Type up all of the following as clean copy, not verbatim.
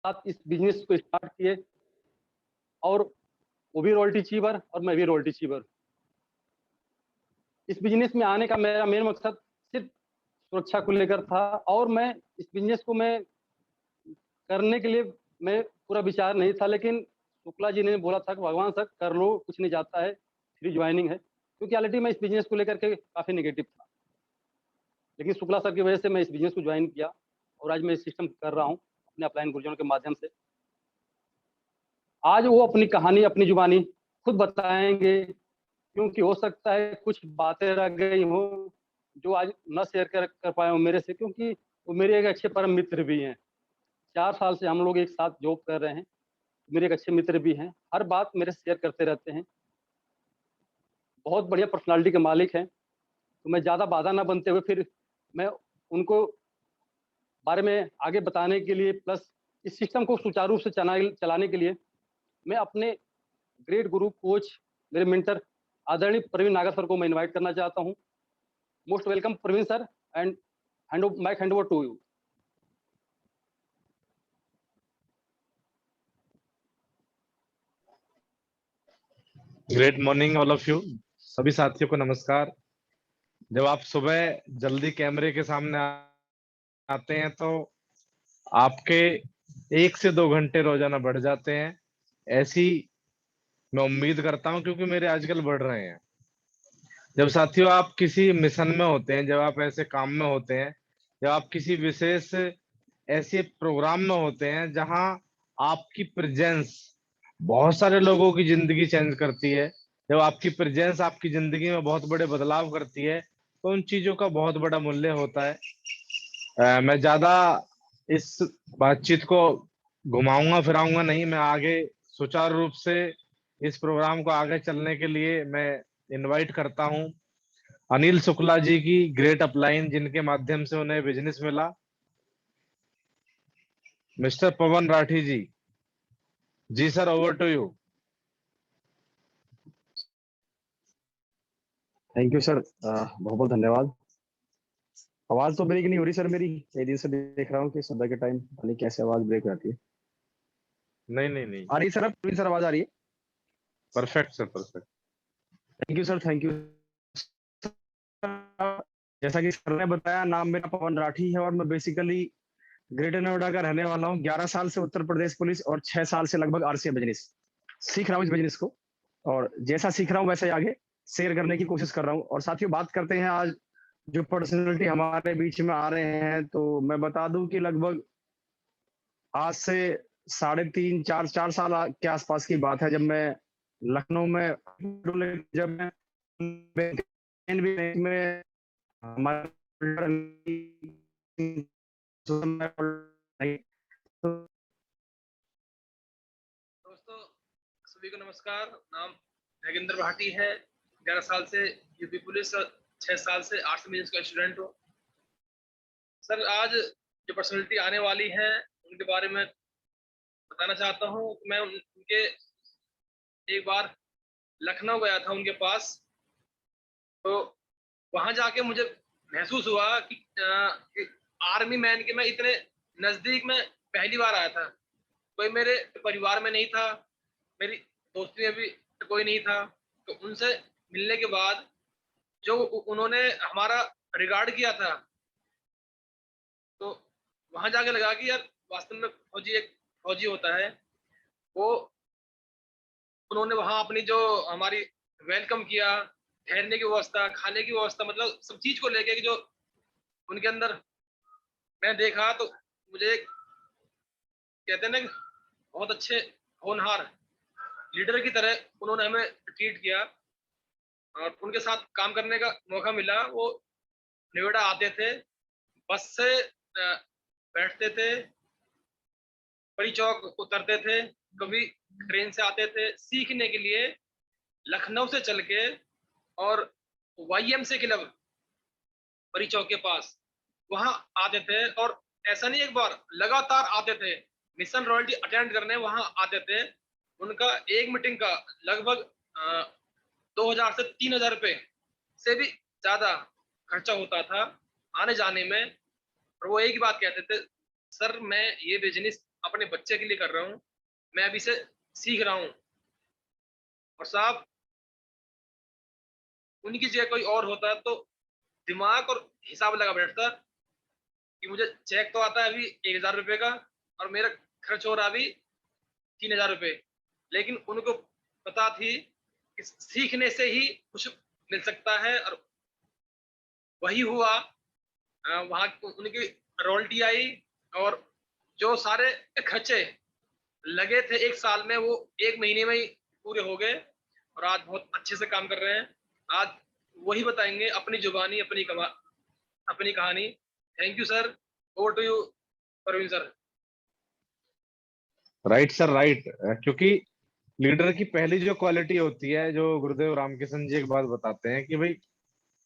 साथ इस बिजनेस को स्टार्ट किए, और वो भी रॉयल्टी अचीवर और मैं भी रॉयल्टी अचीवर। इस बिजनेस में आने का मेरा मेन मकसद सिर्फ सुरक्षा को लेकर था, और मैं इस बिजनेस को मैं करने के लिए मैं पूरा विचार नहीं था, लेकिन शुक्ला जी ने बोला था कि भगवान सर कर लो, कुछ नहीं जाता है, फ्री ज्वाइनिंग है। क्योंकि रियलिटी में इस बिजनेस को लेकर के काफ़ी नेगेटिव था, लेकिन शुक्ला सर की वजह से मैं इस बिजनेस को ज्वाइन किया, और आज मैं इस सिस्टम कर रहा हूँ अपने अपलाइन गुरुजनों के माध्यम से। आज वो अपनी कहानी अपनी जुबानी खुद बताएंगे, क्योंकि हो सकता है कुछ बातें रह गई हो जो आज न शेयर कर पाए हो मेरे से, क्योंकि वो मेरे एक अच्छे परम मित्र भी हैं। 4 साल से हम लोग एक साथ जॉब कर रहे हैं, मेरे एक अच्छे मित्र भी हैं, हर बात मेरे से शेयर करते रहते हैं, बहुत बढ़िया पर्सनालिटी के मालिक हैं। तो मैं ज़्यादा बाधा ना बनते हुए फिर मैं उनको बारे में आगे बताने के लिए, प्लस इस सिस्टम को सुचारू रूप से चलाने के लिए मैं अपने ग्रेट गुरु कोच, मेरे मेंटर आदरणीय प्रवीण नागर सर को मैं इनवाइट करना चाहता हूं। Most welcome Praveen sir, and hand over to you. Great morning all of you. सभी साथियों को नमस्कार। जब आप सुबह जल्दी कैमरे के सामने आते हैं तो आपके 1 से 2 घंटे रोजाना बढ़ जाते हैं, ऐसी मैं उम्मीद करता हूं, क्योंकि मेरे आजकल बढ़ रहे हैं। जब साथियों आप किसी मिशन में होते हैं, जब आप ऐसे काम में होते हैं, जब आप किसी विशेष ऐसे प्रोग्राम में होते हैं जहां आपकी प्रेजेंस बहुत सारे लोगों की जिंदगी चेंज करती है, जब आपकी प्रेजेंस आपकी जिंदगी में बहुत बड़े बदलाव करती है, तो उन चीजों का बहुत बड़ा मूल्य होता है। मैं ज्यादा इस बातचीत को घुमाऊंगा फिराऊंगा नहीं। मैं आगे सुचारू रूप से इस प्रोग्राम को आगे चलने के लिए मैं इनवाइट करता हूं अनिल शुक्ला जी की, ग्रेट अपलाइन, जिनके माध्यम से उन्हें बिजनेस मिला, मिस्टर पवन राठी जी। जी sir, over to you. Thank you sir, बहुत बहुत धन्यवाद। आवाज तो ब्रेक नहीं हो रही सर मेरी? कई दिन से देख रहा हूँ कि सुबह के टाइम पता नहीं कैसे आवाज ब्रेक हो जाती है। नहीं नहीं नहीं, आ रही सर? अब सर आवाज आ रही है? Perfect sir, perfect. Thank you sir, thank you. जैसा कि सर ने बताया, नाम मेरा पवन राठी है और मैं बेसिकली ग्रेटर नोएडा का रहने वाला हूँ। 11 साल से उत्तर प्रदेश पुलिस और 6 साल से लगभग आरसीए बिजनेस सीख रहा हूँ, इस बिजनेस को, और जैसा सीख रहा हूँ वैसे आगे शेयर करने की कोशिश कर रहा हूँ। और साथियों, बात करते हैं आज जो पर्सनैलिटी हमारे बीच में आ रहे हैं, तो मैं बता दूं कि लगभग आज से 3.5-4 साल के आसपास की बात है, जब मैं लखनऊ में जब में हमारे दोस्तों सभी को नमस्कार। नाम नागेंद्र भाटी है। 11 साल से यूपी पुलिस, 6 साल से आर्ट्स बिजनेस का स्टूडेंट हूँ। सर, आज जो पर्सनैलिटी आने वाली है उनके बारे में बताना चाहता हूँ। मैं उनके एक बार लखनऊ गया था उनके पास, तो वहां जाके मुझे महसूस हुआ कि आर्मी मैन के मैं इतने नजदीक में पहली बार आया था। कोई मेरे परिवार में नहीं था, मेरी दोस्ती में भी कोई नहीं था। तो उनसे मिलने के बाद जो उन्होंने हमारा रिगार्ड किया था, तो वहां जाके लगा कि यार वास्तव में फौजी एक फौजी होता है। वो उन्होंने वहां अपनी जो हमारी वेलकम किया, ठहरने की व्यवस्था, खाने की व्यवस्था, मतलब सब चीज को लेके कि जो उनके अंदर मैं देखा, तो मुझे कहते हैं ना कि बहुत अच्छे होनहार लीडर की तरह उन्होंने हमें ट्रीट किया और उनके साथ काम करने का मौका मिला। वो नोएडा आते थे, बस से बैठते थे, परी चौक उतरते थे, कभी ट्रेन से आते थे सीखने के लिए लखनऊ से चल के, और वाईएमसी क्लब परी चौक के पास वहां आते थे। और ऐसा नहीं, एक बार लगातार आते थे मिशन रॉयल्टी अटेंड करने, वहां आते थे। उनका एक मीटिंग का लगभग 2000 से 3000 रुपए से भी ज्यादा खर्चा होता था आने जाने में। और वो एक ही बात कहते थे, सर मैं ये बिजनेस अपने बच्चे के लिए कर रहा हूँ, मैं अभी से सीख रहा हूँ। और साहब, उनकी जगह कोई और होता तो दिमाग और हिसाब लगा बैठता कि मुझे चेक तो आता है अभी 1000 रुपए का, और मेरा खर्च हो रहा अभी 3000 रुपए। लेकिन उनको पता थी कि सीखने से ही कुछ मिल सकता है, और वही हुआ। वहां उनकी रॉयल्टी आई, और जो सारे खर्चे लगे थे 1 साल में, वो 1 महीने में ही पूरे हो गए, और आज बहुत अच्छे से काम कर रहे हैं। आज वही बताएंगे अपनी जुबानी, अपनी कहानी। Thank you sir. Over to you Parveen sir. Right sir, right. क्योंकि लीडर की पहली जो क्वालिटी होती है, जो गुरुदेव रामकिशन जी एक बात बताते हैं कि भाई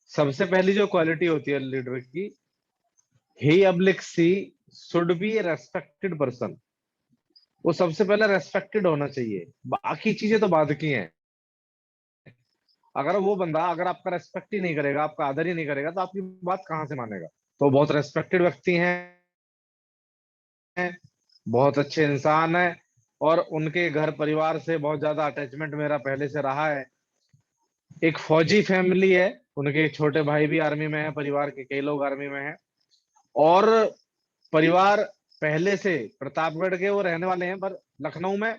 सबसे पहली जो क्वालिटी होती है लीडर की, he oblique she should be a respected person. वो सबसे पहले रेस्पेक्टेड होना चाहिए, बाकी चीजें तो बाद की हैं। अगर वो बंदा अगर आपका रेस्पेक्ट ही नहीं करेगा, आपका आदर ही नहीं करेगा, तो आपकी बात कहाँ से मानेगा। तो बहुत रेस्पेक्टेड व्यक्ति हैं, बहुत अच्छे इंसान है, और उनके घर परिवार से बहुत ज्यादा अटैचमेंट मेरा पहले से रहा है। एक फौजी फैमिली है, उनके छोटे भाई भी आर्मी में है, परिवार के कई लोग आर्मी में हैं, और परिवार पहले से प्रतापगढ़ के वो रहने वाले हैं, पर लखनऊ में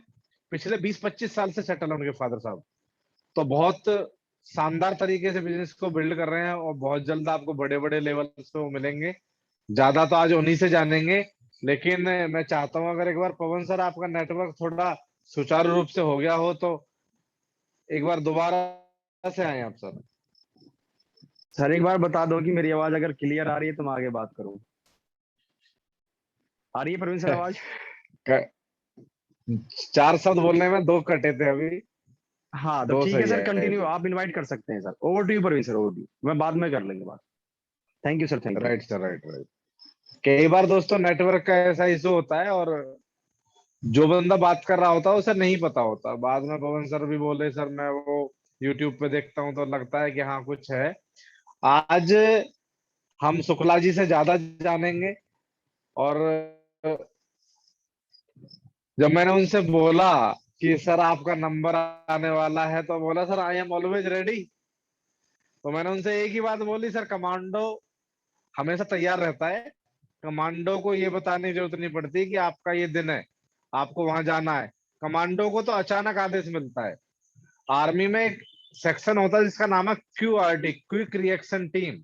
पिछले 20-25 साल से सेटल है उनके फादर साहब। तो बहुत शानदार तरीके से बिजनेस को बिल्ड कर रहे हैं, और बहुत जल्द आपको बड़े बड़े लेवल्स पे वो मिलेंगे। ज्यादा तो आज उन्हीं से जानेंगे, लेकिन मैं चाहता हूं अगर एक बार पवन सर आपका नेटवर्क थोड़ा सुचारू रूप से हो गया हो, तो एक बार दोबारा से आए आप सर। सर एक बार बता दो कि मेरी आवाज अगर क्लियर आ रही है तो मैं आगे बात करूं। आ रही है प्रवीण सर आवाज? 4 शब्द बोलने में 2 कटे थे अभी। हाँ तो 2 ठीक है सही सर, है कंटिन्यू, जी। आप इनवाइट कर सकते हैं sir. Over to you Praveen sir, over to you. मैं बाद में कर लेंगे बात। Thank you sir, thank you. Right sir, right right. कई बार दोस्तों नेटवर्क का ऐसा इशू होता है, और जो बंदा बात कर रहा होता है उसे नहीं पता होता। बाद में पवन सर भी बोले सर मैं वो यूट्यूब पे देखता हूँ तो लगता है कि हाँ कुछ है। आज हम शुक्ला जी से ज्यादा जानेंगे, और जब मैंने उनसे बोला कि सर आपका नंबर आने वाला है, तो बोला sir I am always ready. तो मैंने उनसे एक ही बात बोली, सर कमांडो हमेशा तैयार रहता है। कमांडो को ये बताने की जरूरत नहीं पड़ती कि आपका ये दिन है, आपको वहां जाना है। कमांडो को तो अचानक आदेश मिलता है। आर्मी में एक सेक्शन होता है जिसका नाम है QRT, क्विक रिएक्शन टीम।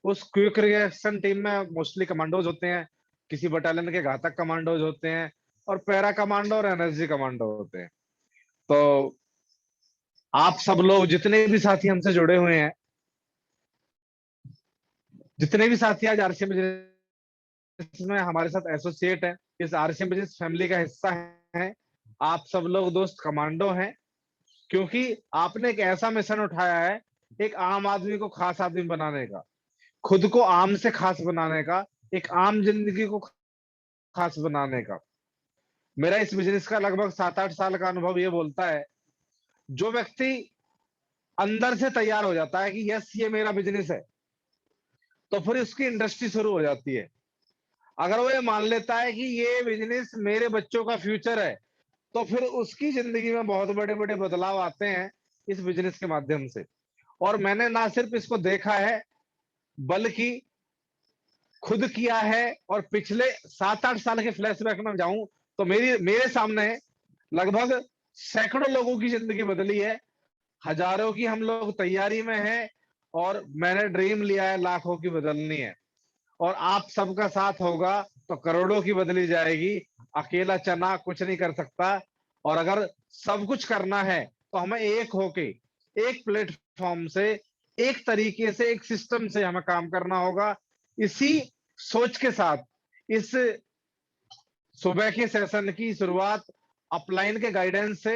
उस क्विक रिएक्शन टीम में मोस्टली कमांडोज होते हैं, किसी बटालियन के घातक कमांडोज होते हैं, और पैरा कमांडो और एनएसजी कमांडो होते हैं। तो आप सब लोग जितने भी साथी हमसे जुड़े हुए हैं, जितने भी साथी आज आरसीएम बिजनेस में हमारे साथ एसोसिएट है, इस आरसीएम बिजनेस फैमिली का हिस्सा है, आप सब लोग दोस्त कमांडो हैं। क्योंकि आपने एक ऐसा मिशन उठाया है, एक आम आदमी को खास आदमी बनाने का, खुद को आम से खास बनाने का, एक आम जिंदगी को खास बनाने का। मेरा इस बिजनेस का लगभग 7-8 साल का अनुभव ये बोलता है, जो व्यक्ति अंदर से तैयार हो जाता है कि यस ये मेरा बिजनेस है, तो फिर उसकी इंडस्ट्री शुरू हो जाती है। अगर वो ये मान लेता है कि ये बिजनेस मेरे बच्चों का फ्यूचर है, तो फिर उसकी जिंदगी में बहुत बड़े बड़े बदलाव आते हैं इस बिजनेस के माध्यम से। और मैंने ना सिर्फ इसको देखा है, बल्कि खुद किया है। और पिछले 7-8 साल के फ्लैशबैक में जाऊं तो मेरे सामने लगभग सैकड़ों लोगों की जिंदगी बदली है, हजारों की हम लोग तैयारी में हैं, और मैंने ड्रीम लिया है लाखों की बदलनी है। और आप सबका साथ होगा तो करोड़ों की बदली जाएगी। अकेला चना कुछ नहीं कर सकता, और अगर सब कुछ करना है तो हमें एक होके, एक प्लेटफॉर्म से, एक तरीके से, एक सिस्टम से हमें काम करना होगा। इसी सोच के साथ इस सुबह के सेशन की शुरुआत अपलाइन के गाइडेंस से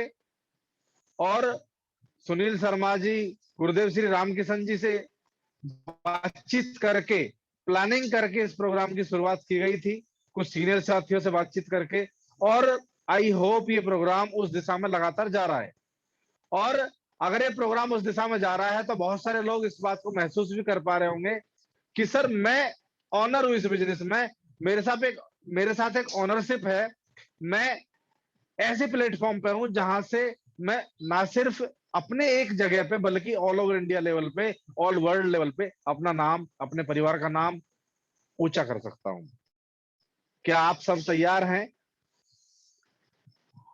और सुनील शर्मा जी, गुरुदेव श्री रामकिशन जी से बातचीत करके, प्लानिंग करके इस प्रोग्राम की शुरुआत की गई थी, कुछ सीनियर साथियों से बातचीत करके। और आई होप ये प्रोग्राम उस दिशा में लगातार जा रहा है। और अगर ये प्रोग्राम उस दिशा में जा रहा है तो बहुत सारे लोग इस बात को महसूस भी कर पा रहे होंगे कि सर मैं ऑनर हूं इस बिजनेस में, मेरे साथ एक ओनरशिप है मैं ऐसे प्लेटफॉर्म पे हूं जहां से मैं ना सिर्फ अपने एक जगह पे बल्कि ऑल ओवर इंडिया लेवल पे, ऑल वर्ल्ड लेवल पे अपना नाम, अपने परिवार का नाम ऊंचा कर सकता हूं। क्या आप सब तैयार हैं?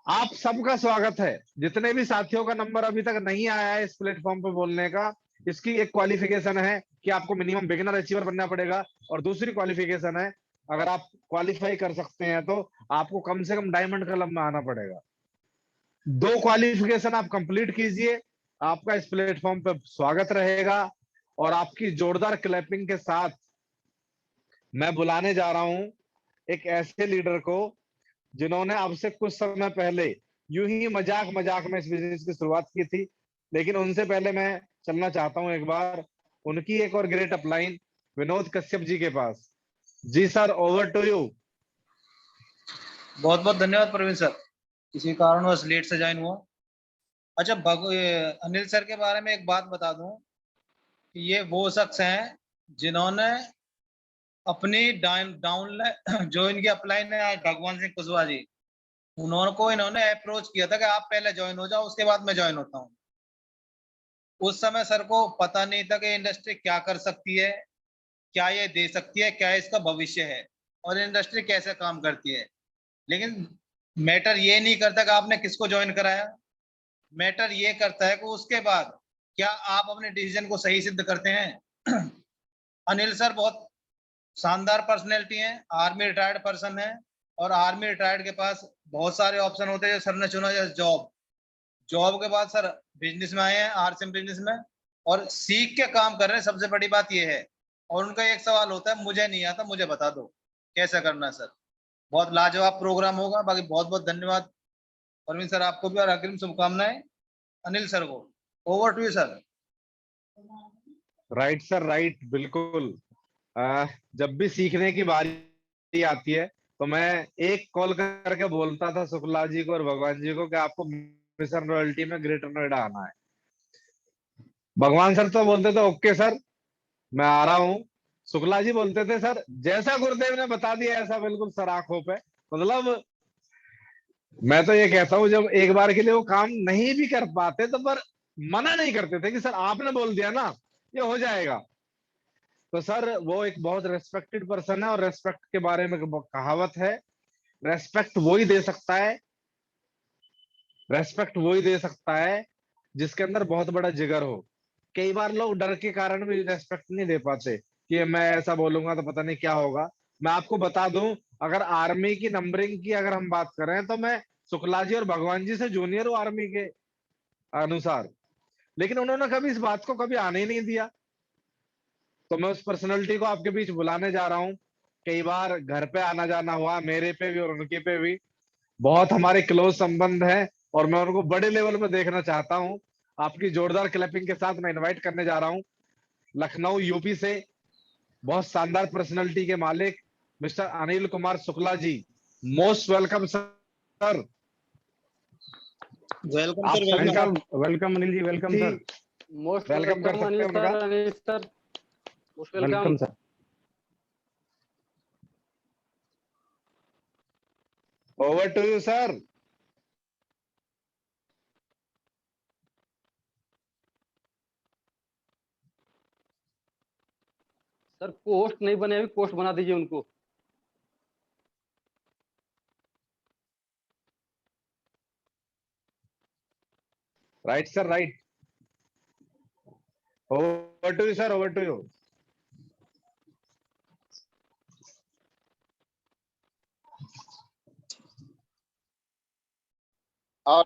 आप सबका स्वागत है। जितने भी साथियों का नंबर अभी तक नहीं आया है इस प्लेटफॉर्म पे बोलने का, इसकी एक क्वालिफिकेशन है कि आपको मिनिमम बिगिनर अचीवर बनना पड़ेगा, और दूसरी क्वालिफिकेशन है अगर आप क्वालिफाई कर सकते हैं तो आपको कम से कम डायमंड क्लब में आना पड़ेगा। 2 क्वालिफिकेशन आप कंप्लीट कीजिए, आपका इस प्लेटफॉर्म पे स्वागत रहेगा। और आपकी जोरदार क्लैपिंग के साथ मैं बुलाने जा रहा हूं एक ऐसे लीडर को जिन्होंने अब से कुछ समय पहले यूं ही मजाक मजाक में इस बिजनेस की शुरुआत की थी। लेकिन उनसे पहले मैं चलना चाहता हूं एक बार उनकी एक और ग्रेट अपलाइन विनोद कश्यप जी के पास। जी सर, ओवर टू यू। बहुत बहुत धन्यवाद प्रवीण सर, किसी कारणवश लेट से ज्वाइन हुआ। अच्छा, अनिल सर के बारे में एक बात बता दूं कि ये वो शख्स हैं जिन्होंने अपनी डाउन जो इनकी अपलाइन है भगवान सिंह कुशवाहा जी, इन्होंने अप्रोच किया था कि आप पहले ज्वाइन हो जाओ, उसके बाद मैं ज्वाइन होता हूँ। उस समय सर को पता नहीं था कि इंडस्ट्री क्या कर सकती है, क्या ये दे सकती है, क्या इसका भविष्य है और इंडस्ट्री कैसे काम करती है। लेकिन मैटर ये नहीं करता कि आपने किसको ज्वाइन कराया, मैटर ये करता है कि उसके बाद क्या आप अपने डिसीजन को सही सिद्ध करते हैं। अनिल सर बहुत शानदार पर्सनैलिटी हैं, आर्मी रिटायर्ड पर्सन है, और आर्मी रिटायर्ड के पास बहुत सारे ऑप्शन होते हैं। सर ने चुना जैसे जॉब के बाद सर बिजनेस में आए हैं, आरसीएम बिजनेस में, और सीख के काम कर रहे हैं। सबसे बड़ी बात ये है। और उनका एक सवाल होता है, मुझे नहीं आता, मुझे बता दो कैसे करना है। सर बहुत लाजवाब प्रोग्राम होगा। बाकी बहुत बहुत धन्यवाद परवीन सर आपको भी, और अग्रिम शुभकामनाएं अनिल सर को। Over to you sir. Right sir, right, बिल्कुल। जब भी सीखने की बारी आती है तो मैं एक कॉल करके बोलता था शुक्ला जी को और भगवान जी को कि आपको मिशन रॉयल्टी में ग्रेटर नोएडा आना है। भगवान सर तो बोलते थे ओके सर मैं आ रहा हूँ। शुक्ला जी बोलते थे सर जैसा गुरुदेव ने बता दिया ऐसा बिल्कुल सर आंखों पे। मतलब मैं तो ये कहता हूँ जब एक बार के लिए वो काम नहीं भी कर पाते तो पर मना नहीं करते थे कि सर आपने बोल दिया ना ये हो जाएगा। तो सर वो एक बहुत रेस्पेक्टेड पर्सन है, और रेस्पेक्ट के बारे में कहावत है, रेस्पेक्ट वही दे सकता है, रेस्पेक्ट वही दे सकता है जिसके अंदर बहुत बड़ा जिगर हो। कई बार लोग डर के कारण भी रेस्पेक्ट नहीं दे पाते कि मैं ऐसा बोलूंगा तो पता नहीं क्या होगा। मैं आपको बता दूं, अगर आर्मी की नंबरिंग की अगर हम बात करें तो मैं शुक्ला जी और भगवान जी से जूनियर हूँ आर्मी के अनुसार, लेकिन उन्होंने कभी इस बात को कभी आने ही नहीं दिया। तो मैं उस पर्सनैलिटी को आपके बीच बुलाने जा रहा हूँ। कई बार घर पे आना जाना हुआ मेरे पे भी और उनके पे भी, बहुत हमारे क्लोज संबंध है और मैं उनको बड़े लेवल पे देखना चाहता हूँ। आपकी जोरदार क्लैपिंग के साथ मैं इनवाइट करने जा रहा हूँ लखनऊ यूपी से बहुत शानदार पर्सनैलिटी के मालिक mister Anil Kumar Shukla ji. Most welcome sir. Welcome आप सर, सभी welcome. Welcome welcome Anil ji, welcome sir. Most welcome कर वेलकम सकते अनिल हैं उनका। Sir, Anil sir most welcome. Welcome sir. Over to you sir. Sir post नहीं बने अभी, पोस्ट बना दीजिए उनको। Right sir, right. Over to you sir, over to you. और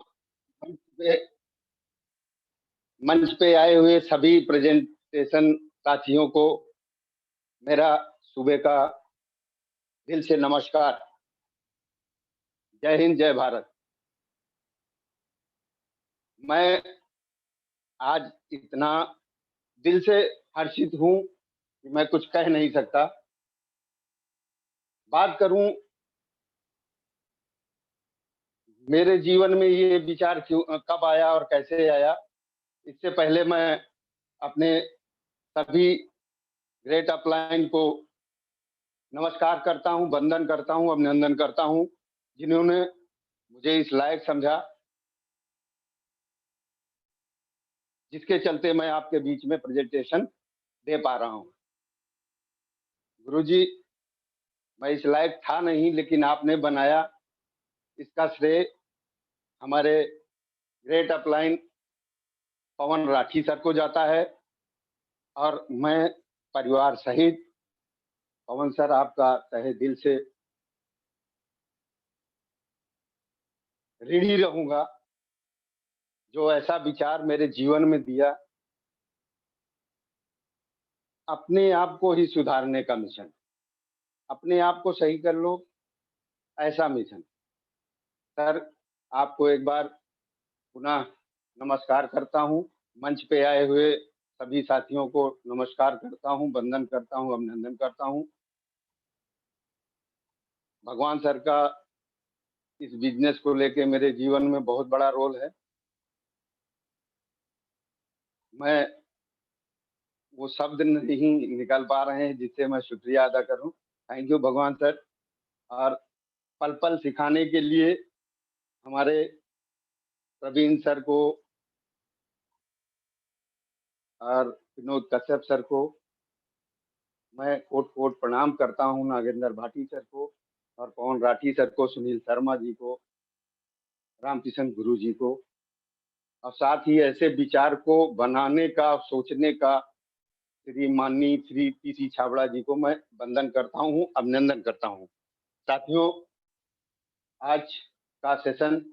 मंच पे आए हुए सभी प्रेजेंटेशन साथियों को मेरा सुबह का दिल से नमस्कार। जय हिंद, जय भारत। मैं आज इतना दिल से हर्षित हूं कि मैं कुछ कह नहीं सकता। बात करूं मेरे जीवन में ये विचार कब आया और कैसे आया, इससे पहले मैं अपने सभी ग्रेट अपलाइन को नमस्कार करता हूं, वंदन करता हूं, अभिनंदन करता हूं। जिन्होंने मुझे इस लायक समझा, जिसके चलते मैं आपके बीच में प्रेजेंटेशन दे पा रहा हूं। गुरुजी, मैं इस लायक था नहीं, लेकिन आपने बनाया, इसका श्रेय हमारे ग्रेट अपलाइन पवन राठी सर को जाता है। और मैं परिवार सहित पवन सर आपका तहे दिल से ऋणी रहूंगा, जो ऐसा विचार मेरे जीवन में दिया, अपने आप को ही सुधारने का मिशन, अपने आप को सही कर लो, ऐसा मिशन। सर, आपको एक बार पुनः नमस्कार करता हूं। मंच पे आए हुए सभी साथियों को नमस्कार करता हूं, वंदन करता हूं, अभिनंदन करता हूं। भगवान सर का इस बिजनेस को लेके मेरे जीवन में बहुत बड़ा रोल है। मैं वो शब्द नहीं निकल पा रहे हैं जिससे मैं शुक्रिया अदा करूं। Thank you Bhagwan sir. और पल पल सिखाने के लिए हमारे प्रवीण सर को और विनोद कश्यप सर को मैं कोट कोट प्रणाम करता हूं, नागेंद्र भाटी सर को और पवन राठी सर को, सुनील शर्मा जी को, रामकिशन गुरु जी को, और साथ ही ऐसे विचार को बनाने का, सोचने का श्री माननीय श्री पीसी छाबड़ा जी को मैं वंदन करता हूं, अभिनंदन करता हूं। साथियों, आज का सेशन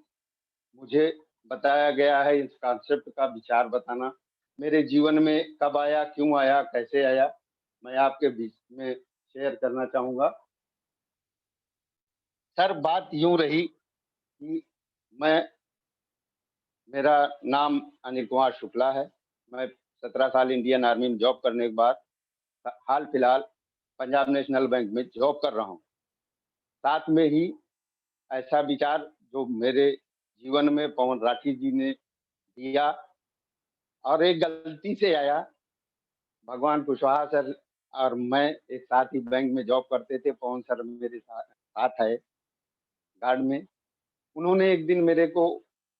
मुझे बताया गया है, इस कॉन्सेप्ट का विचार बताना मेरे जीवन में कब आया, क्यों आया, कैसे आया, मैं आपके बीच में शेयर करना चाहूंगा। सर, बात यूं रही कि मेरा नाम अनिल कुमार शुक्ला है। मैं 17 साल इंडियन आर्मी में जॉब करने के बाद हाल फिलहाल पंजाब नेशनल बैंक में जॉब कर रहा हूं। साथ में ही ऐसा विचार जो मेरे जीवन में पवन राठी जी ने दिया, और एक गलती से आया। भगवान कुशवाहा सर और मैं एक साथ ही बैंक में जॉब करते थे। पवन सर मेरे साथ है गार्ड में। उन्होंने एक दिन मेरे को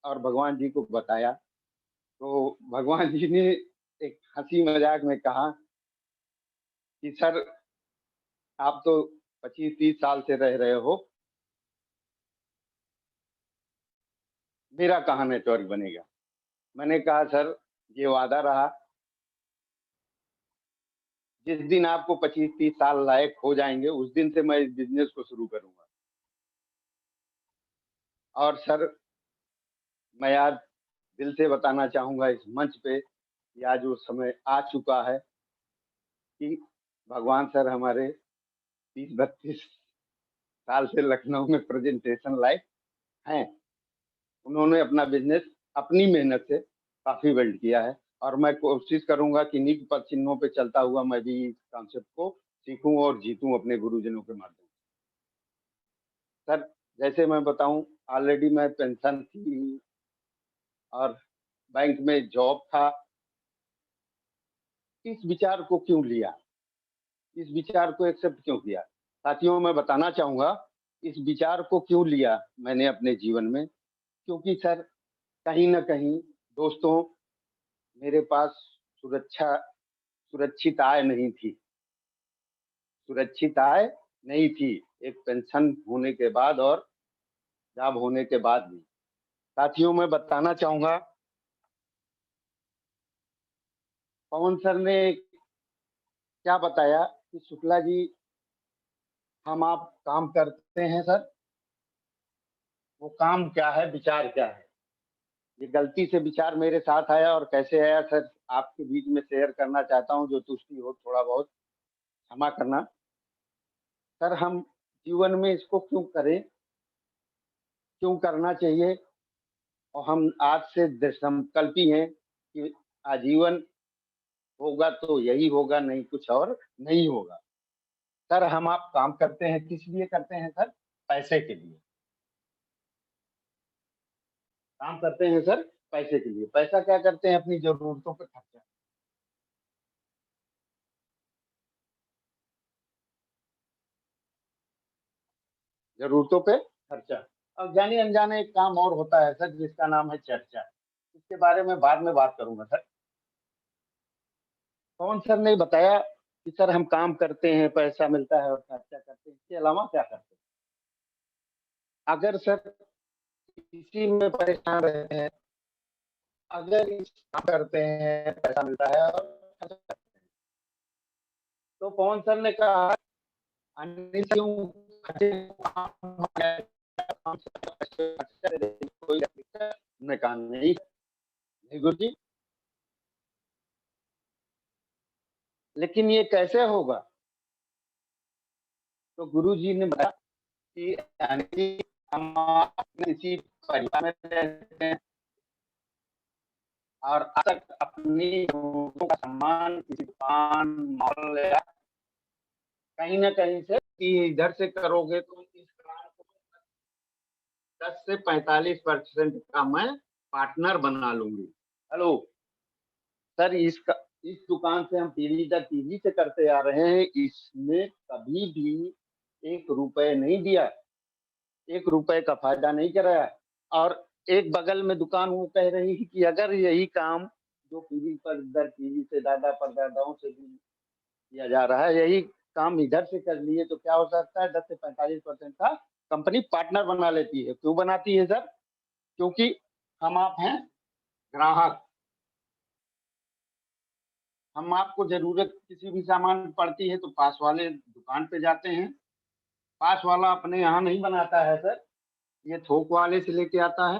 और भगवान जी को बताया, तो भगवान जी ने एक हंसी मजाक में कहा कि सर, आप तो 25-30 साल से रह रहे हो, मेरा कहाँ नेटवर्क बनेगा। मैंने कहा सर, ये वादा रहा, जिस दिन आपको 25-30 साल लायक हो जाएंगे, उस दिन से मैं इस बिजनेस को शुरू करूंगा। और सर, मैं आज दिल से बताना चाहूंगा इस मंच पे कि आज वो समय आ चुका है कि भगवान सर हमारे 30-32 साल से लखनऊ में प्रेजेंटेशन लायक हैं। उन्होंने अपना बिजनेस अपनी मेहनत से काफी बिल्ड किया है, और मैं कोशिश करूंगा कि नीक पद चिन्हों पे चलता हुआ मैं भी इस कॉन्सेप्ट को सीखूं और जीतूं अपने गुरुजनों के माध्यम से। सर, जैसे मैं बताऊं, ऑलरेडी मैं पेंशन थी और बैंक में जॉब था। इस विचार को क्यों लिया, इस विचार को एक्सेप्ट क्यों किया? साथियों, मैं बताना चाहूंगा इस विचार को क्यों लिया मैंने अपने जीवन में। क्योंकि सर, कहीं ना कहीं दोस्तों, मेरे पास सुरक्षित आय नहीं थी, सुरक्षित आय नहीं थी, एक पेंशन होने के बाद और जॉब होने के बाद भी। साथियों, मैं बताना चाहूंगा, पवन सर ने क्या बताया कि शुक्ला जी, हम आप काम करते हैं सर, वो काम क्या है, विचार क्या है। ये गलती से विचार मेरे साथ आया, और कैसे आया सर, आपके बीच में शेयर करना चाहता हूँ, जो तुष्टि हो थोड़ा बहुत क्षमा करना। सर, हम जीवन में इसको क्यों करें, क्यों करना चाहिए, और हम आज से दृढ़ संकल्पी हैं कि आजीवन होगा तो यही होगा, नहीं कुछ और नहीं होगा। सर, हम आप काम करते हैं, किस लिए करते हैं सर? पैसे के लिए काम करते हैं सर, पैसे के लिए। पैसा क्या करते हैं? अपनी जरूरतों पर खर्चा। जरूरतों पे खर्चा। अब जाने अनजाने एक काम और होता है सर, जिसका नाम है चर्चा। इसके बारे में बाद में बात करूंगा सर। पवन सर ने बताया कि सर हम काम करते हैं, पैसा मिलता है और खर्चा करते हैं, इसके अलावा क्या करते हैं? अगर सर इसी में परेशान रहते हैं, अगर इस काम करते हैं, पैसा मिलता है और खर्चा करते हैं, तो पवन सर ने कहा अनिल क्यों खर्चे कोई दिक्कत? मैं कहा नहीं गुरु जी, लेकिन ये कैसे होगा? तो गुरु जी ने बताया कि अनिल हम इसी परिवार में रहते हैं और आज तक अपनी लोगों का सम्मान किसी दुकान मॉल या कहीं ना कहीं से कि इधर से करोगे तो इस काम को 10 से 45% का मैं पार्टनर बना लूंगी। हेलो सर, इस दुकान से हम पीढ़ी दर पीढ़ी से करते आ रहे हैं, इसमें कभी भी 1 रुपए नहीं दिया, 1 रुपए का फायदा नहीं कराया। और एक बगल में दुकान वो कह रही है कि अगर यही काम जो पीढ़ी पर दर पीढ़ी से दादा परदादाओं से भी किया जा रहा है, यही काम इधर से कर लिए तो क्या हो सकता है? 10 से 45% का कंपनी पार्टनर बना लेती है। क्यों बनाती है सर? क्योंकि हम आप हैं ग्राहक, हम आपको जरूरत किसी भी सामान पड़ती है तो पास वाले दुकान पे जाते हैं। पास वाला अपने यहाँ नहीं बनाता है सर, ये थोक वाले से लेके आता है।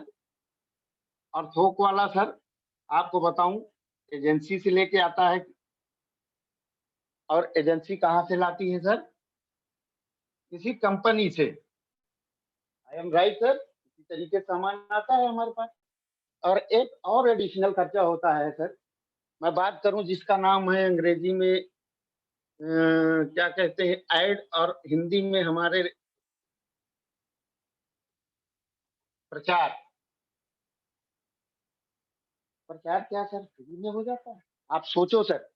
और थोक वाला सर आपको बताऊं एजेंसी से लेके आता है। और एजेंसी कहाँ से लाती है सर? किसी कंपनी से। I am right sir? इसी तरीके से सामान आता है हमारे पास। और एक और एडिशनल खर्चा होता है सर, मैं बात करूं जिसका नाम है अंग्रेजी में क्या कहते हैं एड, और हिंदी में हमारे प्रचार। प्रचार क्या सर फ्री में हो जाता है? आप सोचो सर,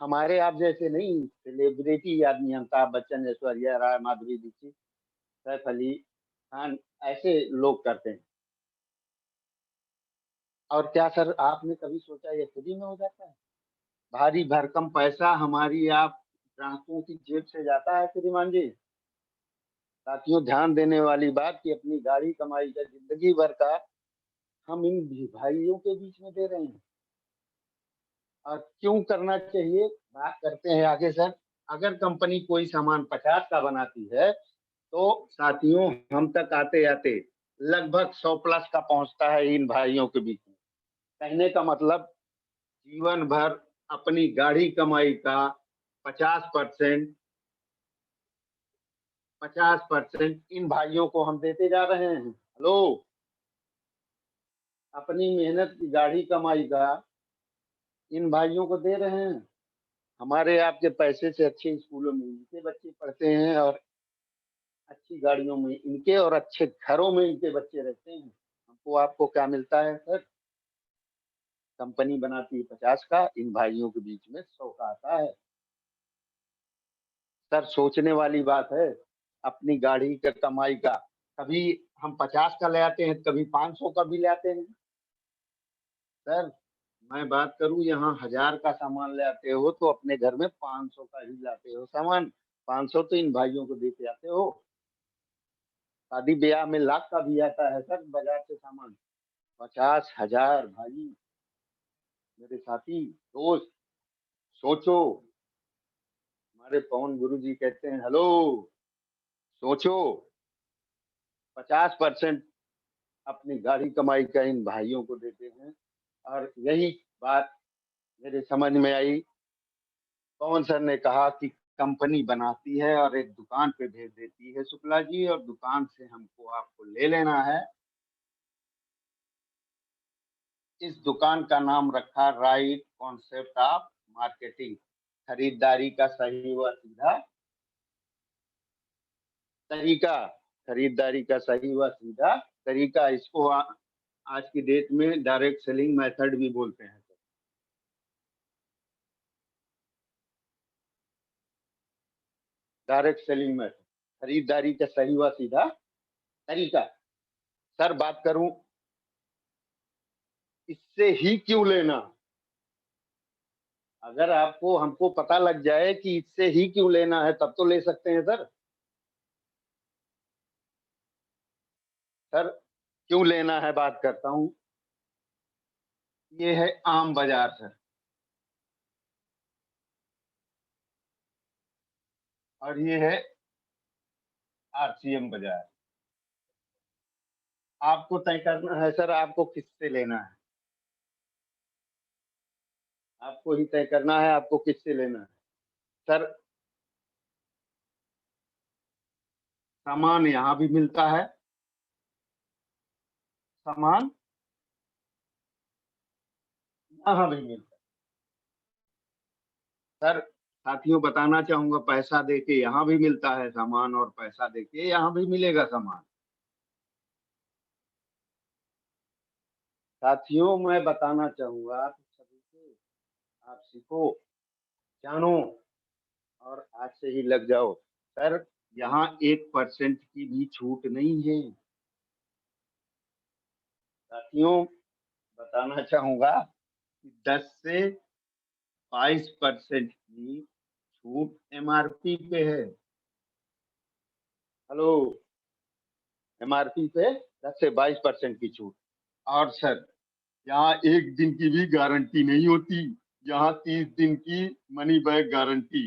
हमारे आप जैसे नहीं सेलिब्रिटी आदमी अमिताभ बच्चन, ऐश्वर्या राय, माधुरी दीक्षित, सैफ अली खान, ऐसे लोग करते हैं। और क्या सर आपने कभी सोचा ये फ्री में हो जाता है? भारी भरकम पैसा हमारी आप ग्राहकों की जेब से जाता है श्रीमान जी। साथियों ध्यान देने वाली बात कि अपनी गाड़ी कमाई का जिंदगी भर का हम इन भाइयों के बीच में दे रहे हैं। और क्यों करना चाहिए बात करते हैं आगे सर। अगर कंपनी कोई सामान 50 का बनाती है तो साथियों हम तक आते आते लगभग 100 प्लस का पहुंचता है इन भाइयों के बीच में। कहने का मतलब जीवन भर अपनी गाड़ी कमाई का 50% 50% इन भाइयों को हम देते जा रहे हैं। हेलो, अपनी मेहनत की गाड़ी कमाई का इन भाइयों को दे रहे हैं। हमारे आपके पैसे से अच्छे स्कूलों में इनके बच्चे पढ़ते हैं और अच्छी गाड़ियों में इनके और अच्छे घरों में इनके बच्चे रहते हैं। हमको आपको क्या मिलता है सर? कंपनी बनाती है 50 का, इन भाइयों के बीच में 100 का आता है। सर सोचने वाली बात है, अपनी गाड़ी का कमाई का कभी हम 50 का ले आते हैं, कभी 500 का भी ले आते हैं। सर मैं बात करूं यहाँ 1000 का सामान ले आते हो तो अपने घर में 500 का ही लाते हो सामान। 500 तो इन भाइयों को देते आते हो। शादी ब्याह में लाख का भी आता है सर बाजार से सामान। 50,000 भाई, मेरे साथी दोस्त, सोचो। हमारे पवन गुरु जी कहते हैं हेलो सोचो, 50% अपनी गाड़ी कमाई का इन भाइयों को देते हैं। और यही बात मेरे समझ में आई। पवन सर ने कहा कि कंपनी बनाती है और एक दुकान पे भेज देती है शुक्ला जी, और दुकान से हमको आपको ले लेना है। इस दुकान का नाम रखा राइट कॉन्सेप्ट ऑफ मार्केटिंग, खरीदारी का सही व सीधा तरीका। खरीदारी का सही व सीधा तरीका, इसको आज की डेट में डायरेक्ट सेलिंग मेथड भी बोलते हैं। डायरेक्ट सेलिंग मेथड, खरीदारी का सही व सीधा तरीका। सर बात करूं, इससे ही क्यों लेना? अगर आपको हमको पता लग जाए कि इससे ही क्यों लेना है तब तो ले सकते हैं सर। सर क्यों लेना है बात करता हूं। ये है आम बाजार सर, और ये है आरसीएम बाजार। आपको तय करना है सर, आपको किससे लेना है, आपको ही तय करना है आपको किससे लेना है। सर सामान यहाँ भी मिलता है, सामान यहाँ भी मिलता है। सर साथियों बताना चाहूंगा, पैसा देके यहाँ भी मिलता है सामान और पैसा देके यहाँ भी मिलेगा सामान। साथियों मैं बताना चाहूंगा कि सभी को आप सीखो, जानो और आज से ही लग जाओ। सर यहाँ 1% की भी छूट नहीं है। साथियों बताना चाहूंगा कि 10 से 22% की छूट एमआरपी पे है। हेलो, एमआरपी पे 10 से 22% की छूट। और सर यहाँ एक दिन की भी गारंटी नहीं होती, यहाँ 30 दिन की मनी बैक गारंटी।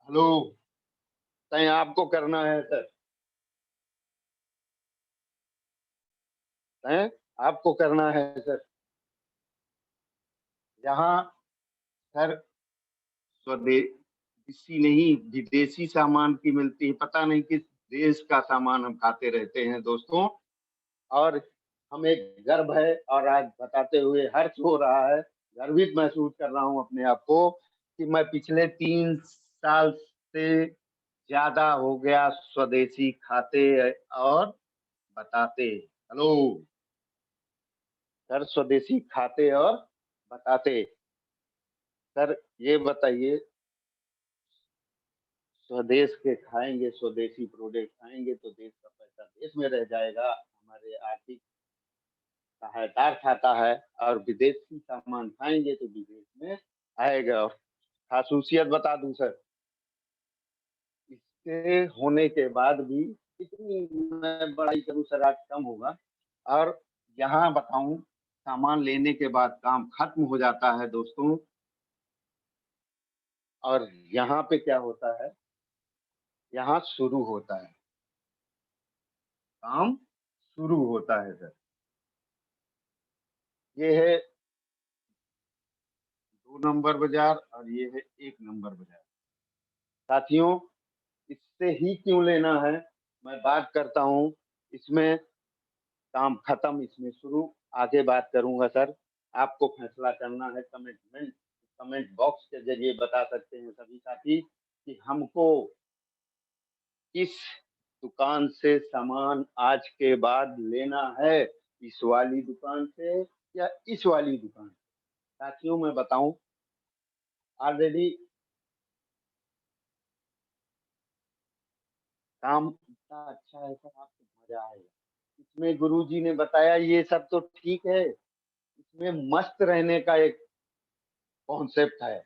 हेलो, तय आपको करना है सर, तय आपको करना है सर। यहाँ सर स्वदेशी नहीं विदेशी सामान की मिलती है, पता नहीं किस देश का सामान हम खाते रहते हैं दोस्तों। और हमें गर्व है और आज बताते हुए हर्ष हो रहा है, गर्वित महसूस कर रहा हूं अपने आप को कि मैं पिछले 3 साल से ज्यादा हो गया स्वदेशी खाते और बताते। हेलो सर, स्वदेशी खाते और बताते। सर ये बताइए, स्वदेश के खाएंगे, स्वदेशी प्रोडक्ट खाएंगे तो देश का पैसा देश में रह जाएगा, हमारे आर्थिक सहायता खाता है। और विदेशी सामान खाएंगे तो विदेश में आएगा। और खासूसियत बता दूं सर, इसके होने के बाद भी इतनी मैं बड़ाई करूं सर आज कम होगा। और यहाँ बताऊं, सामान लेने के बाद काम खत्म हो जाता है दोस्तों। और यहाँ पे क्या होता है, यहाँ शुरू होता है काम, शुरू होता है सर। ये है 2 नंबर बाजार और ये है 1 नंबर बाजार। साथियों इससे ही क्यों लेना है मैं बात करता हूँ, इसमें काम खत्म इसमें शुरू, आगे बात करूंगा सर। आपको फैसला करना है, कमेंट बॉक्स के जरिए बता सकते हैं सभी साथी कि हमको किस दुकान से सामान आज के बाद लेना है, इस वाली दुकान से या इस वाली दुकान से। साथियों मैं बताऊं, ऑलरेडी काम इतना अच्छा है सर, आपको मजा आएगा। इसमें गुरुजी ने बताया ये सब तो ठीक है, इसमें मस्त रहने का एक कॉन्सेप्ट है।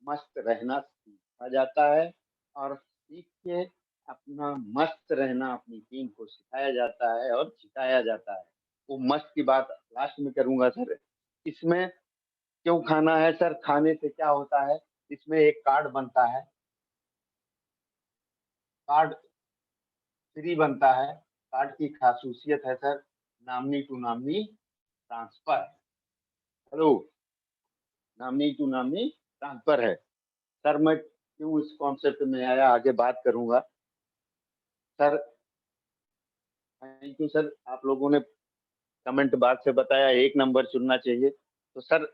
मस्त रहना सीखा जाता है और सीख के अपना मस्त रहना अपनी टीम को सिखाया जाता है और सिखाया जाता है। वो मस्त की बात लास्ट में करूंगा सर। इसमें क्यों खाना है सर, खाने से क्या होता है, इसमें एक कार्ड बनता है, कार्ड फ्री बनता है। कार्ड की खासूसियत है sir, nominee to nominee transfer. Hello, nominee to nominee transfer है। सर मैं क्यों इस कॉन्सेप्ट में आया आगे बात करूंगा सर। थैंक यू सर, आप लोगों ने कमेंट बॉक्स से बताया 1 नंबर चुनना चाहिए, तो सर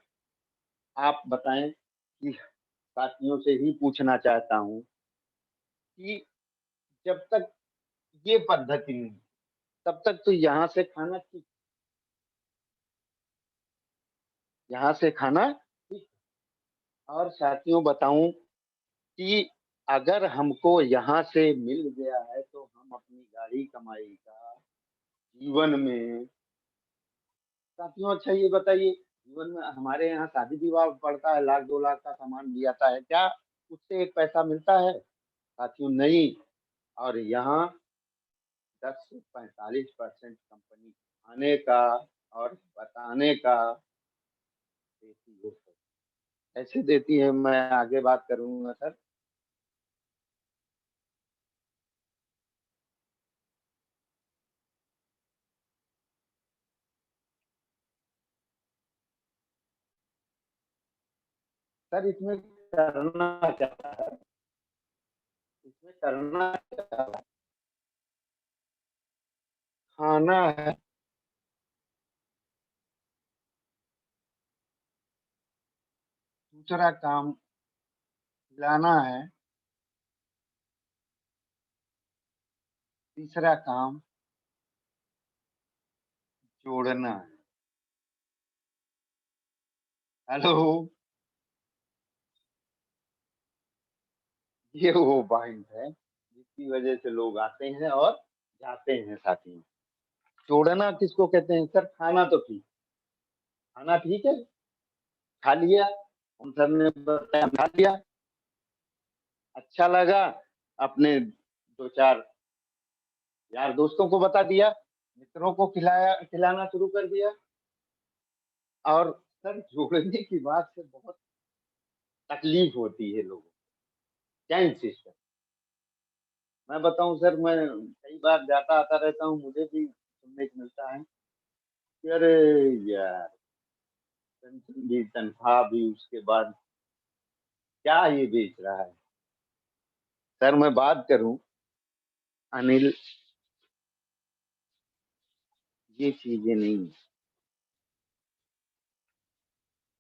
आप बताएं कि साथियों से ही पूछना चाहता हूं कि जब तक ये पद्धति नहीं तब तक तो यहाँ से खाना ठीक, यहाँ से खाना ठीक। और साथियों बताऊं कि अगर हमको यहाँ से मिल गया है तो हम अपनी गाड़ी कमाई का जीवन में, साथियों अच्छा ये बताइए, जीवन में हमारे यहाँ शादी विवाह पड़ता है, 1 लाख 2 लाख का सामान भी आता है, क्या उससे एक पैसा मिलता है? साथियों नहीं। और यहाँ 10 से 45% कंपनी खाने का और बताने का देती है। ऐसे देती है, मैं आगे बात करूंगा सर। सर इसमें करना क्या है? इसमें करना क्या है? खाना है, दूसरा काम खिलाना है, तीसरा काम जोड़ना है। हेलो, ये वो पॉइंट है जिसकी वजह से लोग आते हैं और जाते हैं साथियों। जोड़ना किसको कहते हैं सर? खाना तो ठीक, खाना ठीक है, खा लिया, हम सर ने बताया खा लिया, अच्छा लगा, अपने 2 4 यार दोस्तों को बता दिया, मित्रों को खिलाया, खिलाना शुरू कर दिया। और सर जोड़ने की बात से बहुत तकलीफ होती है लोगों को, चैन सिस्टम। मैं बताऊं सर, मैं कई बार जाता आता रहता हूँ, मुझे भी सुनने को मिलता है कि अरे यार, पेंशन भी, तनख्वाह भी, उसके बाद क्या ये बेच रहा है। सर मैं बात करूं अनिल, ये चीजें नहीं है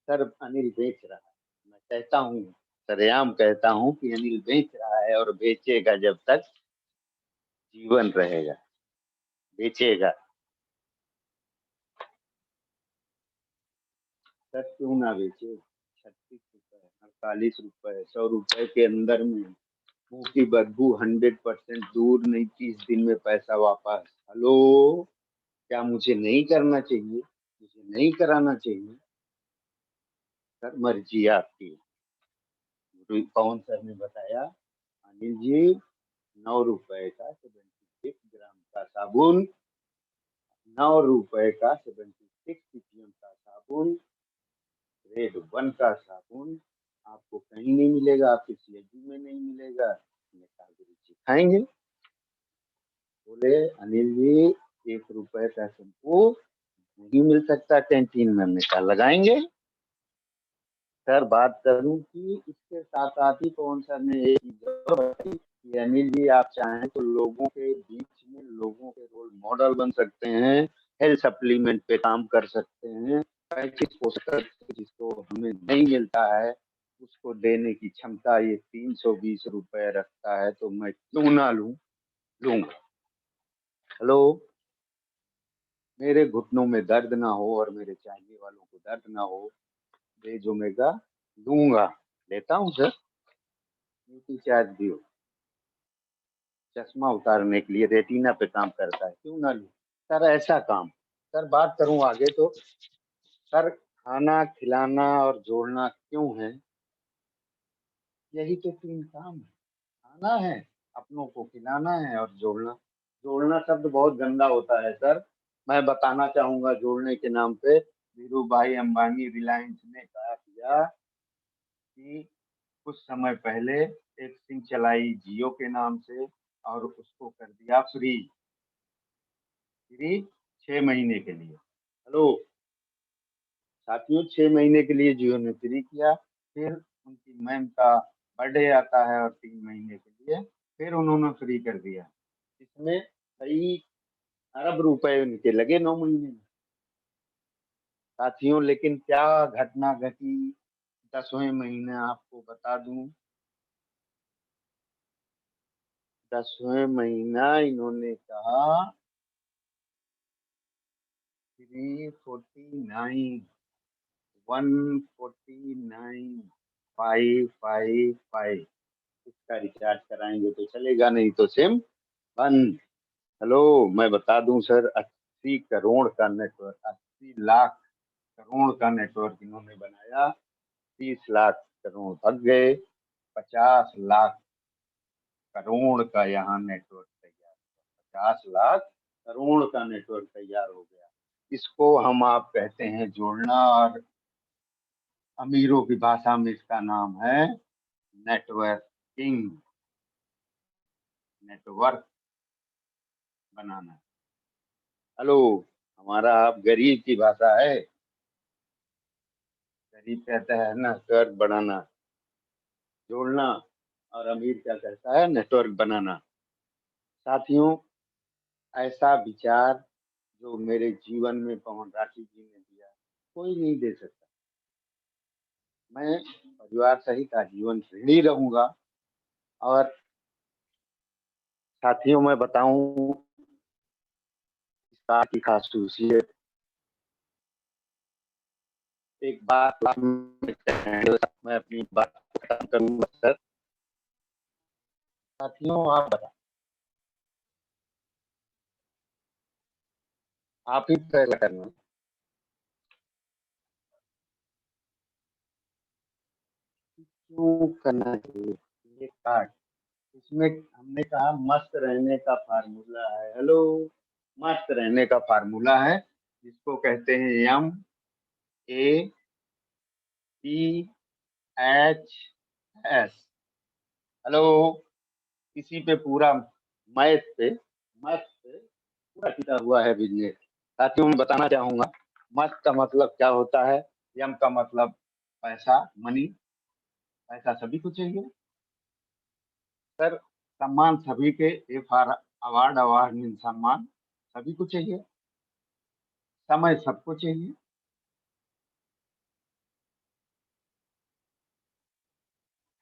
सर। अनिल बेच रहा है, मैं कहता हूँ, सरेआम कहता हूँ कि अनिल बेच रहा है और बेचेगा जब तक जीवन रहेगा, बेचेगा। सर क्यों ना बेचे? 36 रुपए, 48 रुपए, 100 रुपए के अंदर में मुंह की बदबू 100% दूर नहीं, 30 दिन में पैसा वापस। हेलो, क्या मुझे नहीं करना चाहिए? मुझे नहीं कराना चाहिए? सर मर्जी आपकी। पवन सर ने बताया, अनिल जी 9 रुपए का 76 ग्राम का साबुन, 9 रुपए का 76 ppm का साबुन, ग्रेड 1 का साबुन आपको कहीं नहीं मिलेगा, आपके सीएचडी में नहीं मिलेगा। गुरु जी खाएंगे, बोले अनिल जी 1 रुपए का शैम्पू नहीं मिल सकता कैंटीन में, हमने कहा लगाएंगे। सर बात करूं कि इसके साथ साथ ही पवन सर ने एक चीज और बताई कि अनिल जी आप चाहें तो लोगों के बीच में लोगों के रोल मॉडल बन सकते हैं, हेल्थ सप्लीमेंट पे काम कर सकते हैं, पैकेज पोषक जिसको हमें नहीं मिलता है उसको देने की क्षमता ये 320 रुपए रखता है, तो मैं क्यों ना लूंगा। हेलो, मेरे घुटनों में दर्द ना हो और मेरे चाहिए वालों को दर्द ना हो, बेज ओमेगा लूंगा, लेता हूँ सर। ब्यूटी चार्ज भी हो, चश्मा उतारने के लिए रेटिना पे काम करता है, क्यों ना लूं सर ऐसा काम। सर बात करूं आगे तो सर, खाना खिलाना और जोड़ना क्यों है? यही तो 3 काम है, खाना है, अपनों को खिलाना है और जोड़ना। जोड़ना शब्द बहुत गंदा होता है सर, मैं बताना चाहूंगा जोड़ने के नाम पे। धीरू भाई अंबानी रिलायंस ने कहा किया कि कुछ समय पहले एक सिम चलाई जियो के नाम से और उसको कर दिया फ्री, फ्री 6 महीने के लिए। हेलो साथियों, 6 महीने के लिए जियो ने फ्री किया, फिर उनकी मैम का बर्थडे आता है और 3 महीने के लिए फिर उन्होंने फ्री कर दिया। इसमें कई अरब रुपए उनके लगे 9 महीने में साथियों। लेकिन क्या घटना घटी 10वें महीने आपको बता दूं, 10वें महीना इन्होंने कहा 349, 149,555 इसका रिचार्ज कराएंगे तो चलेगा, नहीं तो सिम बंद। हेलो, मैं बता दूं सर, 80 करोड़ का नेटवर्क, 80 लाख करोड़ का नेटवर्क इन्होंने बनाया। 30 लाख करोड़ भग गए, 50 लाख करोड़ का यहाँ नेटवर्क तैयार हुआ। 50 लाख करोड़ का नेटवर्क तैयार हो गया। इसको हम आप कहते हैं जोड़ना, और अमीरों की भाषा में इसका नाम है नेटवर्किंग, नेटवर्क बनाना। हेलो, हमारा आप गरीब की भाषा है, गरीब कहता है नेटवर्क बनाना, जोड़ना, और अमीर क्या कहता है, नेटवर्क बनाना। साथियों, ऐसा विचार जो मेरे जीवन में पवन राठी जी ने दिया, कोई नहीं दे सकता। मैं परिवार सहित आजीवन ऋणी रहूंगा। और साथियों, मैं बताऊं इस कार की खासूसियत, एक बात मैं अपनी बात खत्म करूंगा सर। साथियों, आप बताओ, आप ही फैसला करना, क्यों करना चाहिए ये कार्ड। इसमें हमने कहा मस्त रहने का फार्मूला है। हेलो, मस्त रहने का फार्मूला है, जिसको कहते हैं MATHS। हेलो, इसी पे पूरा मैथ पे पूरा टिका हुआ है बिजनेस। साथियों, मैं बताना चाहूंगा मत का मतलब क्या होता है। यम का मतलब पैसा, मनी, पैसा सभी को चाहिए सर। सम्मान सभी के, अवार्ड मीन सम्मान सभी को चाहिए। समय सबको चाहिए।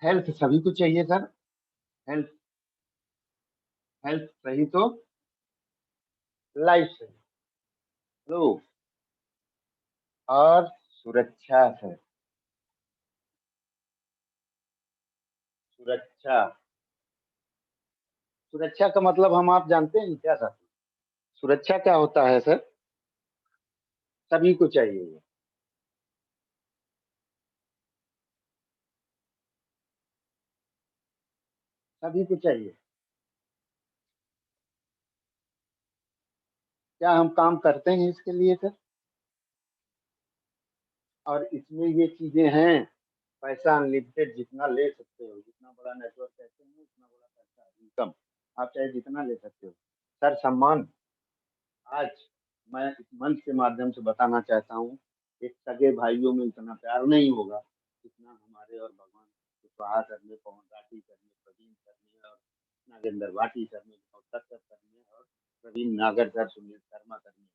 हेल्थ सभी को चाहिए सर। हेल्थ हेल्थ सही तो लाइफ सही। लो, और सुरक्षा सर, सुरक्षा। सुरक्षा का मतलब हम आप जानते हैं क्या सर? सुरक्षा क्या होता है सर? सभी को चाहिए ये। सभी को चाहिए। क्या हम काम करते हैं इसके लिए सर? और इसमें ये चीजें हैं, पैसा अनलिमिटेड जितना ले सकते हो, जितना बड़ा नेटवर्क कहते हैं उतना बड़ा पैसा इनकम, आप चाहे जितना ले सकते हो सर। सम्मान, आज मैं इस मंच के माध्यम से बताना चाहता हूँ, एक सगे भाइयों में इतना प्यार नहीं होगा जितना हमारे और भगवान कुशवाहा सर में, पवन राठी सर में, प्रवीण सर में, और नागेंद्र भाटी सर में, सर में, और प्रवीण नागर सर, सुनील शर्मा सर में।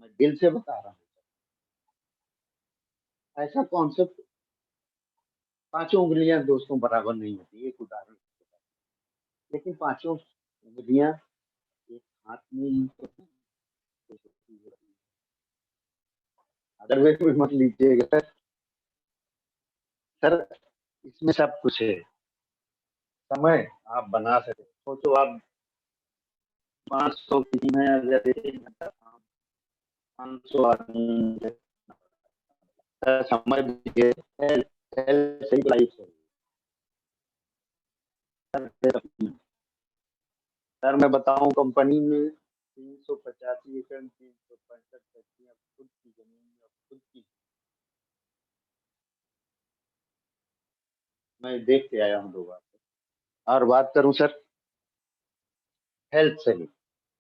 मैं दिल से बता रहा हूँ, ऐसा कॉन्सेप्ट, पांचों उंगलियां दोस्तों बराबर नहीं होती। एक उदाहरण, लेकिन पांचों उंगलियां एक हाथ में ही तो है। अगर वे कोई मत लीजिएगा सर। सर, इसमें सब कुछ है। समय आप बना सके, सोचो आप 500 की टीम है, अगर 1 घंटा 500 आदमी समय दीजिए, सही लाइफ है सर। मैं बताऊं, कंपनी में 385 एकड़, 365 फैक्ट्रियां, खुद की जमीन और खुद की, मैं देख के आया हूँ 2 बार। और बात करूं सर हेल्थ से ही,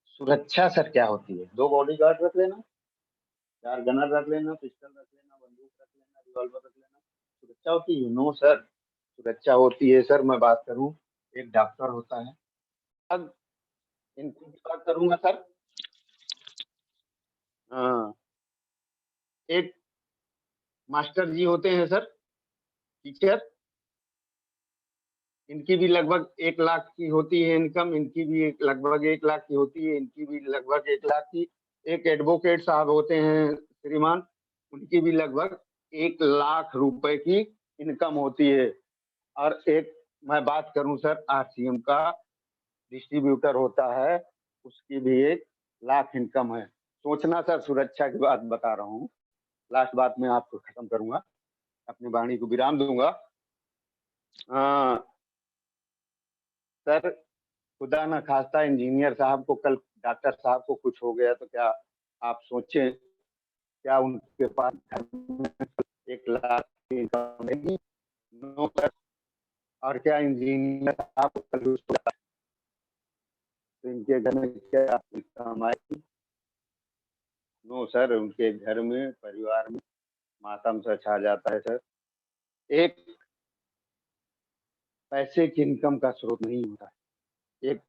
सुरक्षा सर क्या होती है? 2 बॉडीगार्ड रख लेना, 4 गनर रख लेना, पिस्टल रख लेना, बंदूक रख लेना, रिवॉल्वर रख लेना, सुरक्षा होती है? नो सर, सुरक्षा होती है सर। मैं बात करूं, एक डॉक्टर होता है, अब इनकी बात करूंगा सर। हाँ, एक मास्टर जी होते हैं सर, टीचर, इनकी भी लगभग 1 लाख की होती है इनकम, इनकी भी लगभग 1 लाख की होती है, इनकी भी लगभग 1 लाख की। एक एडवोकेट साहब होते हैं श्रीमान, उनकी भी लगभग 1 लाख रुपए की इनकम होती है। और एक मैं बात करूं सर, आरसीएम का डिस्ट्रीब्यूटर होता है, उसकी भी 1 लाख इनकम है। सोचना सर, सुरक्षा की बात बता रहा हूँ। लास्ट बात मैं आपको खत्म करूंगा, अपनी वाणी को विराम दूंगा। सर, खुदा न खास्ता इंजीनियर साहब को कल, डॉक्टर साहब को कुछ हो गया तो क्या आप सोचें, क्या उनके पास 1 लाख की इनकम रहेगी? No sir. और क्या इंजीनियर साहब को कल कुछ हो जाता है तो इनके घर में क्या इनकम आएगी? नो सर, उनके घर में, परिवार में मातम सा छा जाता है सर। एक पैसे की इनकम का स्रोत नहीं होता है। एक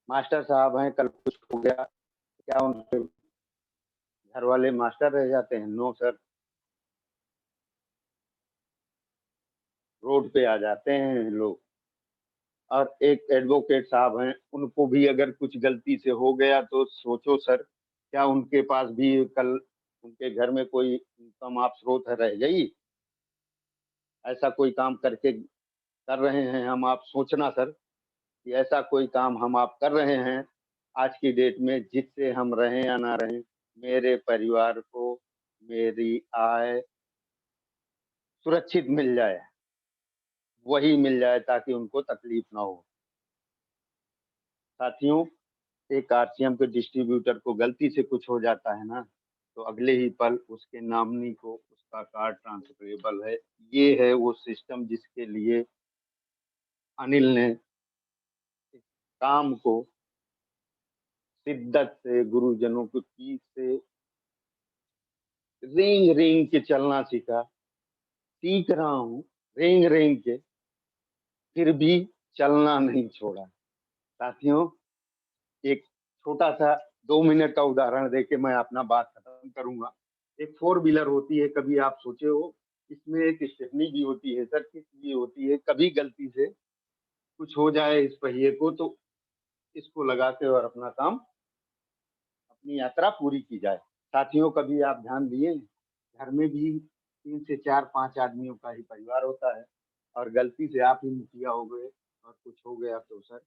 मास्टर साहब हैं, कल कुछ हो गया, क्या उनके घर वाले मास्टर रह जाते हैं? नो सर, रोड पे आ जाते हैं लोग। और एक एडवोकेट साहब हैं, उनको भी अगर कुछ गलती से हो गया तो सोचो सर, क्या उनके पास भी कल उनके घर में कोई इनकम आप स्रोत रह गई? ऐसा कोई काम करके कर रहे हैं हम, आप सोचना सर कि ऐसा कोई काम हम आप कर रहे हैं आज की डेट में, जिससे हम रहें या ना रहें, मेरे परिवार को मेरी आय सुरक्षित मिल जाए, वही मिल जाए ताकि उनको तकलीफ ना हो। साथियों, एक आरसीएम के डिस्ट्रीब्यूटर को गलती से कुछ हो जाता है ना, तो अगले ही पल उसके नॉमिनी को उसका कार्ड ट्रांसफरेबल है। ये है वो सिस्टम जिसके लिए अनिल ने काम को शिद्दत से, गुरुजनों की पीठ से रेंग रेंग के चलना सीखा। सीख रहा हूँ रेंग रेंग के, फिर भी चलना नहीं छोड़ा। साथियों, एक छोटा सा 2 मिनट का उदाहरण देके मैं अपना बात खत्म करूंगा। एक 4 व्हीलर होती है, कभी आप सोचे हो, इसमें एक स्टेपनी भी होती है सर, किस लिए होती है? कभी गलती से कुछ हो जाए इस पहिए को तो इसको लगा के और अपना काम, अपनी यात्रा पूरी की जाए। साथियों, कभी आप ध्यान दिए, घर में भी 3 से 4 5 आदमियों का ही परिवार होता है, और गलती से आप ही मुखिया हो गए और कुछ हो गया तो सर,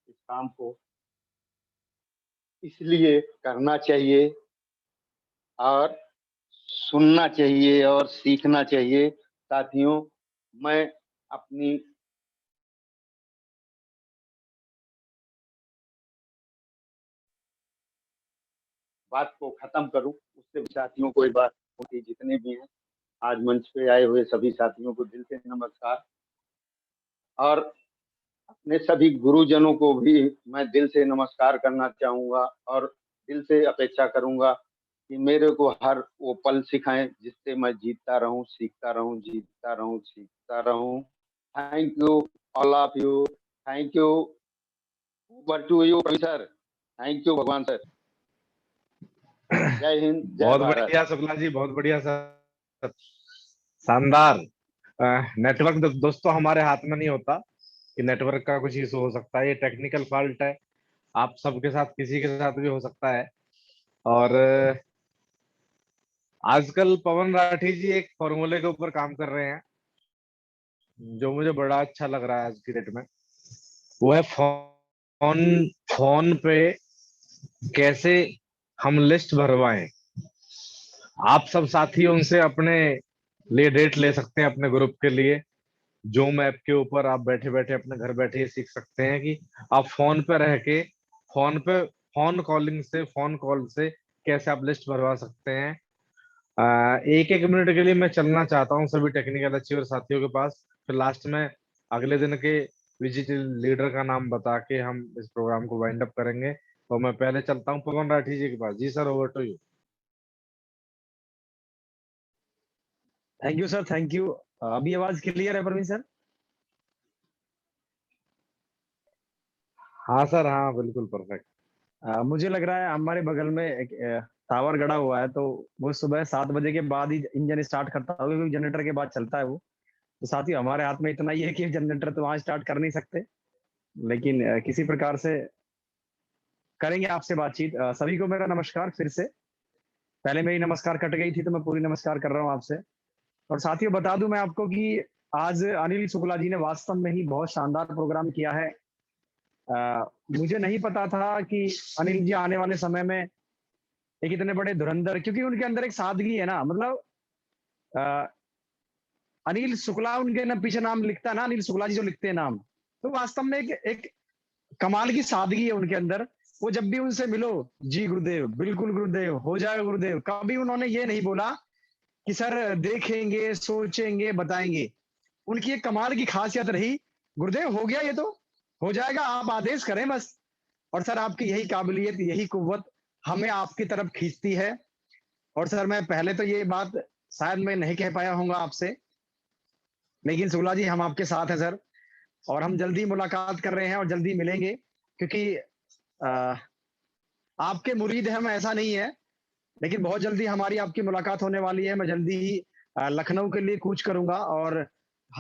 इस काम को इसलिए करना चाहिए और सुनना चाहिए और सीखना चाहिए। साथियों, मैं अपनी बात को खत्म करूं उससे साथियों को एक बात होती, जितने भी हैं आज मंच पे आए हुए सभी साथियों को दिल से नमस्कार, और अपने सभी गुरुजनों को भी मैं दिल से नमस्कार करना चाहूंगा, और दिल से अपेक्षा करूंगा कि मेरे को हर वो पल सिखाएं जिससे मैं जीतता रहूं, सीखता रहूं, जीतता रहूं, सीखता रहूं। Thank you all of you. Thank you. Over to you sir. Thank you Bhagwan sir. जय हिंद, जय बहुत भारत। बढ़िया शुक्ला जी, बहुत बढ़िया सर, शानदार। नेटवर्क दोस्तों हमारे हाथ में नहीं होता कि नेटवर्क का कुछ इशू हो सकता है, ये टेक्निकल फॉल्ट है, आप सबके साथ, किसी के साथ भी हो सकता है। और आजकल पवन राठी जी एक फॉर्मूले के ऊपर काम कर रहे हैं जो मुझे बड़ा अच्छा लग रहा है आज की डेट में। वो है फोन फोन पे कैसे हम लिस्ट भरवाएं। आप सब साथी उनसे अपने लिए डेट ले सकते हैं अपने ग्रुप के लिए। जूम ऐप के ऊपर आप बैठे बैठे अपने घर बैठे ये सीख सकते हैं कि आप फोन पे रह के फोन पे फोन कॉलिंग से, फोन कॉल से कैसे आप लिस्ट भरवा सकते हैं। एक एक मिनट के लिए मैं चलना चाहता हूँ सभी टेक्निकल अचीवर साथियों के पास, फिर लास्ट में अगले दिन के विजिटल लीडर का नाम बता के हम इस प्रोग्राम को वाइंड अप करेंगे। तो मैं पहले चलता हूँ पवन राठी जी के पास। जी sir, over to you. Thank you sir, thank you. अभी आवाज क्लियर है परवीन सर? हाँ सर, हाँ बिल्कुल परफेक्ट। मुझे लग रहा है हमारे बगल में एक टावर गड़ा हुआ है, तो वो सुबह 7 बजे के बाद ही इंजन स्टार्ट करता होगा, क्योंकि जनरेटर के बाद चलता है वो। तो साथियों, हमारे हाथ में इतना ही है कि जनरेटर तो वहां स्टार्ट कर नहीं सकते, लेकिन किसी प्रकार से करेंगे आपसे बातचीत। सभी को मेरा नमस्कार फिर से। पहले मेरी नमस्कार कट गई थी तो मैं पूरी नमस्कार कर रहा हूँ आपसे। और साथियों, बता दूं मैं आपको कि आज अनिल शुक्ला जी ने वास्तव में ही बहुत शानदार प्रोग्राम किया है। मुझे नहीं पता था कि अनिल जी आने वाले समय में एक इतने बड़े धुरंधर, क्योंकि उनके अंदर एक सादगी है ना, मतलब अनिल शुक्ला उनके ना पीछे नाम लिखता है ना, अनिल शुक्ला जी जो लिखते हैं नाम, तो वास्तव में एक कमाल की सादगी है उनके अंदर। वो जब भी उनसे मिलो, जी गुरुदेव, बिल्कुल गुरुदेव, हो जाएगा गुरुदेव, कभी उन्होंने ये नहीं बोला कि सर देखेंगे, सोचेंगे, बताएंगे। उनकी एक कमाल की खासियत रही, गुरुदेव हो गया, ये तो हो जाएगा, आप आदेश करें बस। और सर आपकी यही काबिलियत, यही कुव्वत हमें आपकी तरफ खींचती है। और सर मैं पहले तो ये बात शायद मैं नहीं कह पाया हूँगा आपसे, लेकिन शुक्ला जी हम आपके साथ हैं सर, और हम जल्दी मुलाकात कर रहे हैं और जल्दी मिलेंगे, क्योंकि आपके मुरीद हैं हम, ऐसा नहीं है, लेकिन बहुत जल्दी हमारी आपकी मुलाकात होने वाली है। मैं जल्दी ही लखनऊ के लिए कूच करूंगा और